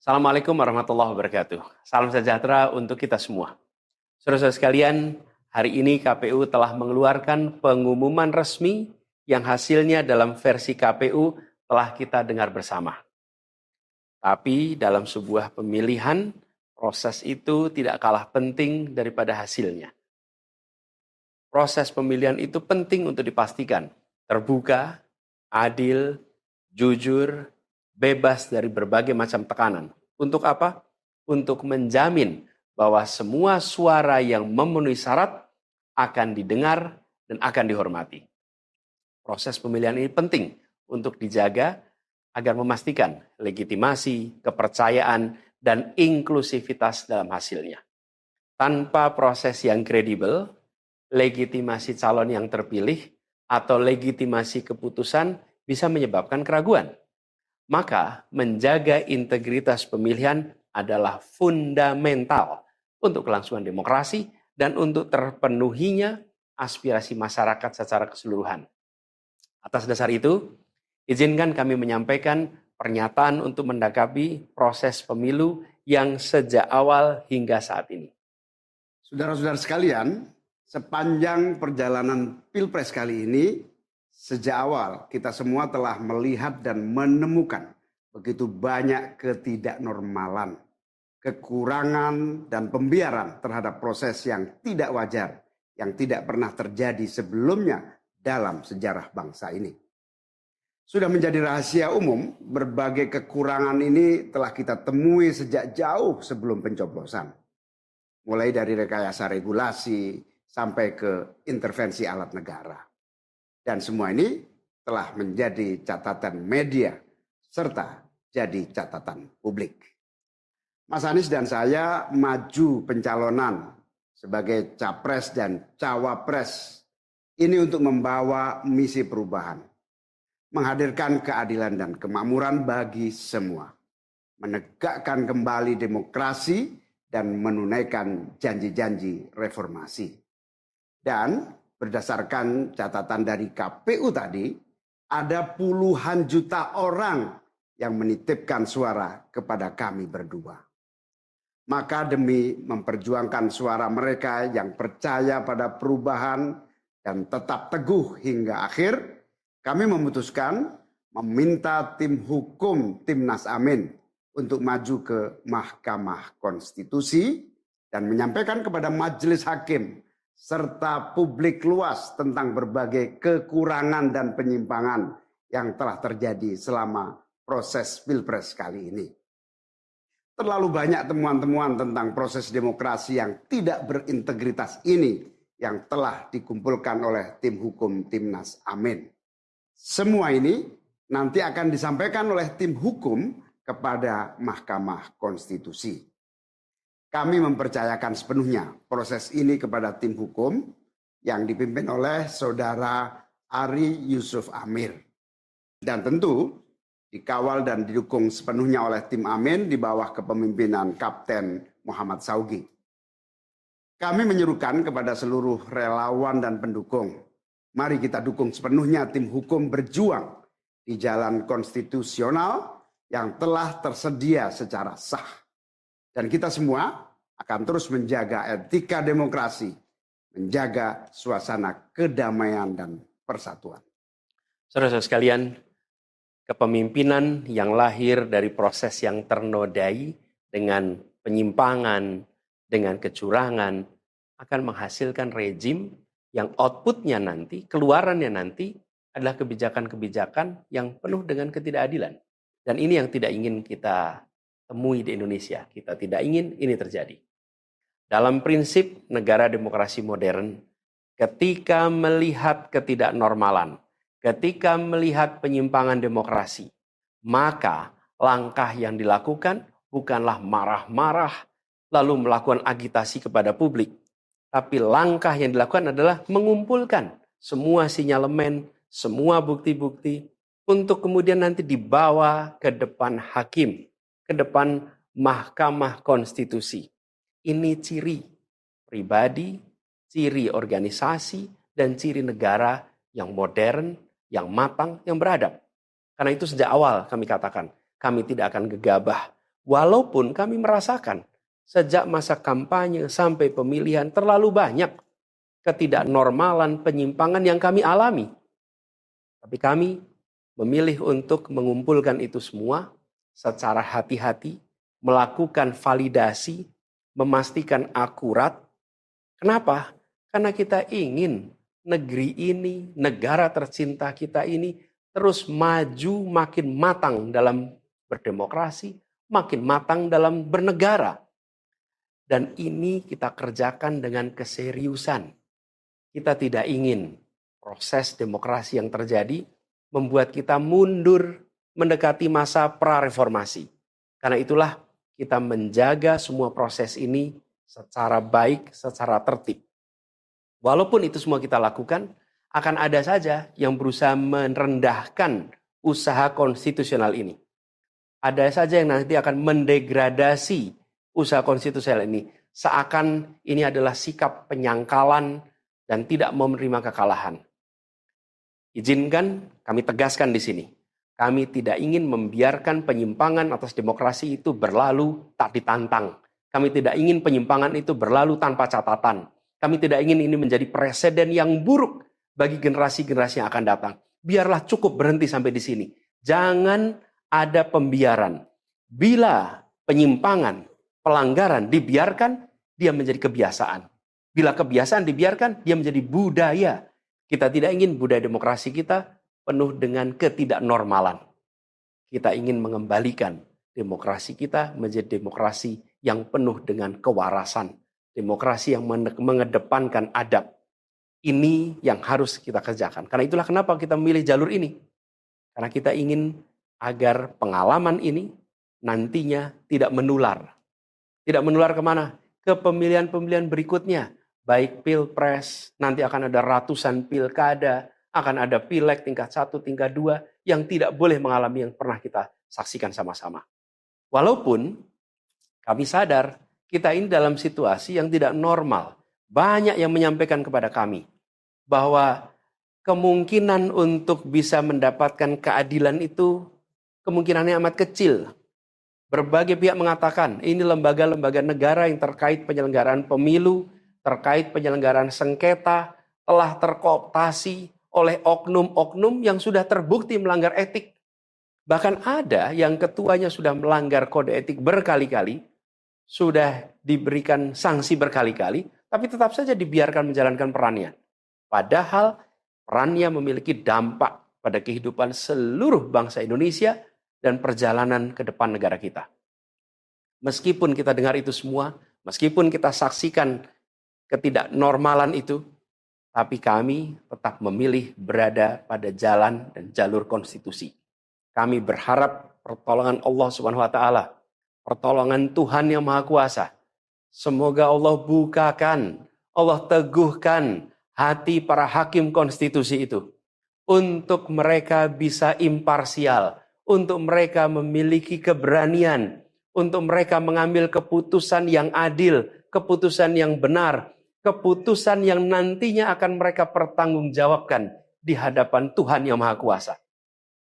Assalamualaikum warahmatullahi wabarakatuh. Salam sejahtera untuk kita semua. Saudara-saudara sekalian, hari ini KPU telah mengeluarkan pengumuman resmi yang hasilnya dalam versi KPU telah kita dengar bersama. Tapi dalam sebuah pemilihan, proses itu tidak kalah penting daripada hasilnya. Proses pemilihan itu penting untuk dipastikan terbuka, adil, jujur, bebas dari berbagai macam tekanan. Untuk apa? Untuk menjamin bahwa semua suara yang memenuhi syarat akan didengar dan akan dihormati. Proses pemilihan ini penting untuk dijaga agar memastikan legitimasi, kepercayaan, dan inklusivitas dalam hasilnya. Tanpa proses yang kredibel, legitimasi calon yang terpilih atau legitimasi keputusan bisa menyebabkan keraguan. Maka menjaga integritas pemilihan adalah fundamental untuk kelangsungan demokrasi dan untuk terpenuhinya aspirasi masyarakat secara keseluruhan. Atas dasar itu, izinkan kami menyampaikan pernyataan untuk mendakapi proses pemilu yang sejak awal hingga saat ini. Saudara-saudara sekalian, sepanjang perjalanan Pilpres kali ini, sejak awal kita semua telah melihat dan menemukan begitu banyak ketidaknormalan, kekurangan dan pembiaran terhadap proses yang tidak wajar, yang tidak pernah terjadi sebelumnya dalam sejarah bangsa ini. Sudah menjadi rahasia umum, berbagai kekurangan ini telah kita temui sejak jauh sebelum pencoblosan. Mulai dari rekayasa regulasi sampai ke intervensi alat negara. Dan semua ini telah menjadi catatan media serta jadi catatan publik. Mas Anies dan saya maju pencalonan sebagai capres dan cawapres ini untuk membawa misi perubahan. Menghadirkan keadilan dan kemakmuran bagi semua. Menegakkan kembali demokrasi dan menunaikan janji-janji reformasi. Dan berdasarkan catatan dari KPU tadi, ada puluhan juta orang yang menitipkan suara kepada kami berdua. Maka demi memperjuangkan suara mereka yang percaya pada perubahan dan tetap teguh hingga akhir, kami memutuskan meminta tim hukum Timnas Amin untuk maju ke Mahkamah Konstitusi dan menyampaikan kepada majelis hakim serta publik luas tentang berbagai kekurangan dan penyimpangan yang telah terjadi selama proses Pilpres kali ini. Terlalu banyak temuan-temuan tentang proses demokrasi yang tidak berintegritas ini yang telah dikumpulkan oleh tim hukum Timnas Amin. Semua ini nanti akan disampaikan oleh tim hukum kepada Mahkamah Konstitusi. Kami mempercayakan sepenuhnya proses ini kepada tim hukum yang dipimpin oleh Saudara Ari Yusuf Amir. Dan tentu dikawal dan didukung sepenuhnya oleh tim Amin di bawah kepemimpinan Kapten Muhammad Saugi. Kami menyerukan kepada seluruh relawan dan pendukung, mari kita dukung sepenuhnya tim hukum berjuang di jalan konstitusional yang telah tersedia secara sah. Dan kita semua akan terus menjaga etika demokrasi, menjaga suasana kedamaian dan persatuan. Saudara-saudara sekalian, kepemimpinan yang lahir dari proses yang ternodai dengan penyimpangan, dengan kecurangan, akan menghasilkan rejim yang outputnya nanti, keluarannya nanti adalah kebijakan-kebijakan yang penuh dengan ketidakadilan. Dan ini yang tidak ingin kita temui di Indonesia. Kita tidak ingin ini terjadi. Dalam prinsip negara demokrasi modern, ketika melihat ketidaknormalan, ketika melihat penyimpangan demokrasi, maka langkah yang dilakukan bukanlah marah-marah lalu melakukan agitasi kepada publik. Tapi langkah yang dilakukan adalah mengumpulkan semua sinyalemen, semua bukti-bukti untuk kemudian nanti dibawa ke depan hakim, ke depan Mahkamah Konstitusi. Ini ciri pribadi, ciri organisasi, dan ciri negara yang modern, yang matang, yang beradab. Karena itu sejak awal kami katakan, kami tidak akan gegabah Walaupun kami merasakan sejak masa kampanye sampai pemilihan terlalu banyak ketidaknormalan, penyimpangan yang kami alami. Tapi kami memilih untuk mengumpulkan itu semua secara hati-hati, melakukan validasi, memastikan akurat. Kenapa? Karena kita ingin negeri ini, negara tercinta kita ini terus maju makin matang dalam berdemokrasi, makin matang dalam bernegara. Dan ini kita kerjakan dengan keseriusan. Kita tidak ingin proses demokrasi yang terjadi membuat kita mundur mendekati masa prareformasi. Karena itulah kita menjaga semua proses ini secara baik, secara tertib. Walaupun itu semua kita lakukan, akan ada saja yang berusaha merendahkan usaha konstitusional ini. Ada saja yang nanti akan mendegradasi usaha konstitusional ini. Seakan ini adalah sikap penyangkalan dan tidak mau menerima kekalahan. Izinkan kami tegaskan di sini. Kami tidak ingin membiarkan penyimpangan atas demokrasi itu berlalu tak ditantang. Kami tidak ingin penyimpangan itu berlalu tanpa catatan. Kami tidak ingin ini menjadi presiden yang buruk bagi generasi-generasi yang akan datang. Biarlah cukup berhenti sampai di sini. Jangan ada pembiaran. Bila penyimpangan, pelanggaran dibiarkan, dia menjadi kebiasaan. Bila kebiasaan dibiarkan, dia menjadi budaya. Kita tidak ingin budaya demokrasi kita penuh dengan ketidaknormalan. Kita ingin mengembalikan demokrasi kita menjadi demokrasi yang penuh dengan kewarasan. Demokrasi yang mengedepankan adab. Ini yang harus kita kerjakan. Karena itulah kenapa kita memilih jalur ini. Karena kita ingin agar pengalaman ini nantinya tidak menular. Tidak menular kemana? Ke pemilihan-pemilihan berikutnya. Baik pilpres, nanti akan ada ratusan pilkada, akan ada pileg tingkat 1, tingkat 2, yang tidak boleh mengalami yang pernah kita saksikan sama-sama. Walaupun kami sadar kita ini dalam situasi yang tidak normal. Banyak yang menyampaikan kepada kami bahwa kemungkinan untuk bisa mendapatkan keadilan itu kemungkinannya amat kecil. Berbagai pihak mengatakan ini lembaga-lembaga negara yang terkait penyelenggaraan pemilu, terkait penyelenggaraan sengketa, telah terkooptasi oleh oknum-oknum yang sudah terbukti melanggar etik. Bahkan ada yang ketuanya sudah melanggar kode etik berkali-kali, sudah diberikan sanksi berkali-kali, tapi tetap saja dibiarkan menjalankan perannya. Padahal perannya memiliki dampak pada kehidupan seluruh bangsa Indonesia dan perjalanan ke depan negara kita. Meskipun kita dengar itu semua, meskipun kita saksikan ketidaknormalan itu, tapi kami tetap memilih berada pada jalan dan jalur konstitusi. Kami berharap pertolongan Allah Subhanahu wa taala, pertolongan Tuhan yang Maha Kuasa. Semoga Allah bukakan, Allah teguhkan hati para hakim konstitusi itu untuk mereka bisa imparsial, untuk mereka memiliki keberanian, untuk mereka mengambil keputusan yang adil, keputusan yang benar, keputusan yang nantinya akan mereka pertanggungjawabkan di hadapan Tuhan yang Maha Kuasa.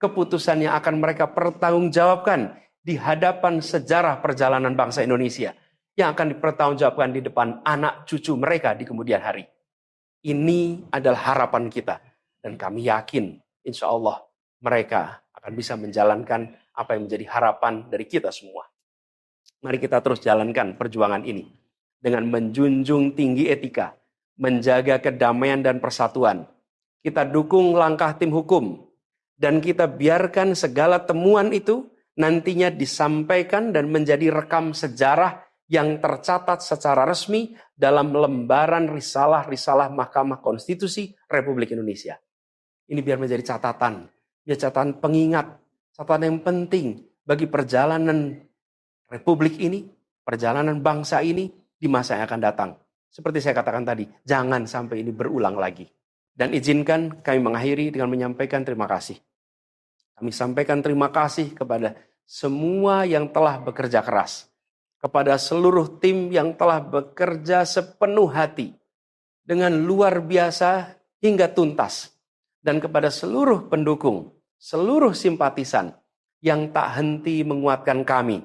Keputusan yang akan mereka pertanggungjawabkan di hadapan sejarah perjalanan bangsa Indonesia, yang akan dipertanggungjawabkan di depan anak cucu mereka di kemudian hari. Ini adalah harapan kita, dan kami yakin insya Allah mereka akan bisa menjalankan apa yang menjadi harapan dari kita semua. Mari kita terus jalankan perjuangan ini dengan menjunjung tinggi etika, menjaga kedamaian dan persatuan. Kita dukung langkah tim hukum, dan kita biarkan segala temuan itu nantinya disampaikan dan menjadi rekam sejarah yang tercatat secara resmi dalam lembaran risalah-risalah Mahkamah Konstitusi Republik Indonesia. Ini biar menjadi catatan, biar catatan pengingat, catatan yang penting bagi perjalanan Republik ini, perjalanan bangsa ini di masa yang akan datang. Seperti saya katakan tadi, jangan sampai ini berulang lagi. Dan izinkan kami mengakhiri dengan menyampaikan terima kasih. Kami sampaikan terima kasih kepada semua yang telah bekerja keras, kepada seluruh tim yang telah bekerja sepenuh hati, dengan luar biasa hingga tuntas, dan kepada seluruh pendukung, seluruh simpatisan yang tak henti menguatkan kami,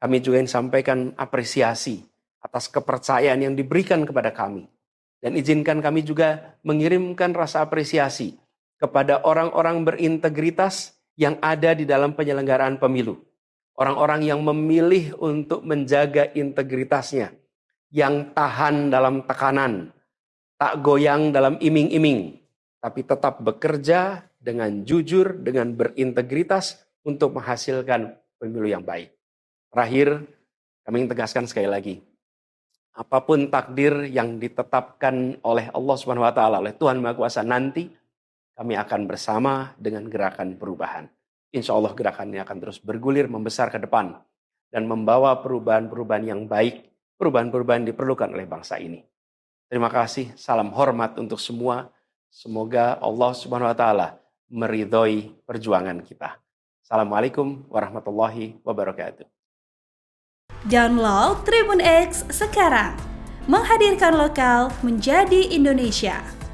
Kami juga ingin sampaikan apresiasi atas kepercayaan yang diberikan kepada kami. Dan izinkan kami juga mengirimkan rasa apresiasi kepada orang-orang berintegritas yang ada di dalam penyelenggaraan pemilu. Orang-orang yang memilih untuk menjaga integritasnya, yang tahan dalam tekanan, tak goyang dalam iming-iming, tapi tetap bekerja dengan jujur, dengan berintegritas untuk menghasilkan pemilu yang baik. Terakhir, kami ingin tegaskan sekali lagi, apapun takdir yang ditetapkan oleh Allah Subhanahu wa taala, oleh Tuhan Maha Kuasa nanti, kami akan bersama dengan gerakan perubahan. Insya Allah gerakan ini akan terus bergulir, membesar ke depan, dan membawa perubahan-perubahan yang baik, perubahan-perubahan yang diperlukan oleh bangsa ini. Terima kasih, salam hormat untuk semua. Semoga Allah Subhanahu wa taala meridhoi perjuangan kita. Assalamualaikum warahmatullahi wabarakatuh. Download Tribun X sekarang. Menghadirkan lokal menjadi Indonesia.